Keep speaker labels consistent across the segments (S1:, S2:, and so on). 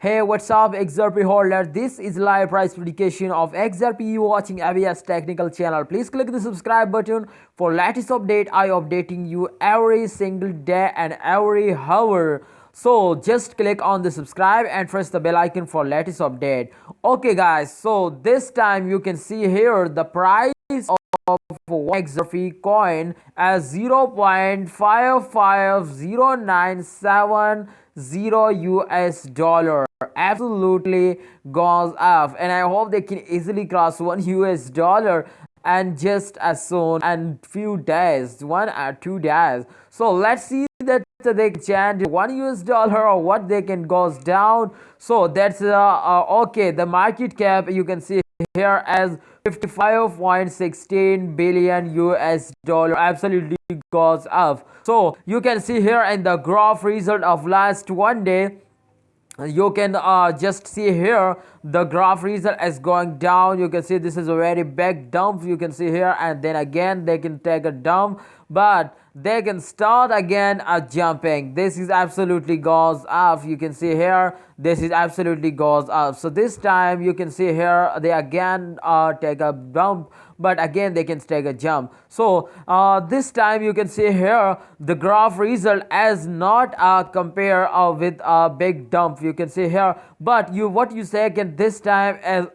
S1: Hey, what's up, Xrp holder? This is live price prediction of Xrp. You watching ABS technical channel. Please click the subscribe button for latest update. I updating you every single day and every hour. So just click on the subscribe and press the bell icon for latest update. Okay, guys. So this time you can see here the price of XRP coin as 0.55097 US dollar. Absolutely goes up, and I hope they can easily cross $1 and just as soon and few days, 1 or 2 days. So let's see that they can change $1 or what they can goes down. So that's okay. The market cap you can see here as 55.16 billion US dollar. Absolutely goes up. So you can see here in the graph result of last 1 day, you can just see here the graph result is going down. You can see this is a very big dump, you can see here, and then again they can take a dump, but they can start again jumping. This is absolutely goes up. You can see here this is absolutely goes up. So this time you can see here they again take a dump, but again they can take a jump. So this time you can see here the graph result as not compare with a big dump, you can see here, but what you say can this time is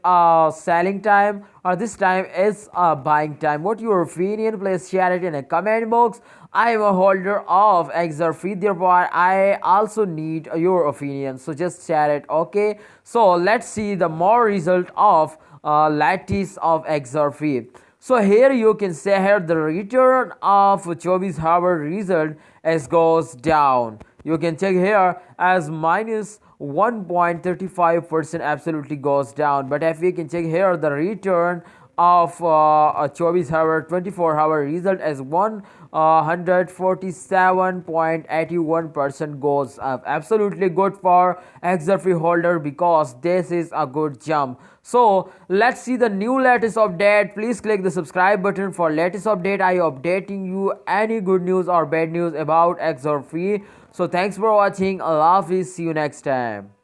S1: selling time or this time is buying time. What your opinion? Please share it in a comment box. I am a holder of Xrp, therefore I also need your opinion, so just share it. Okay, so let's see the more result of lattice of Xrp. So here you can say here the return of 24 hour result as goes down. You can check here as minus 1.35% absolutely goes down. But if we can check here the return of 24 hour result as 147.81% goes up. Absolutely good for Xrp holder because this is a good jump. So let's see the new latest update. Please click the subscribe button for latest update. I updating you any good news or bad news about Xrp. So thanks for watching. Allah Hafiz. See you next time.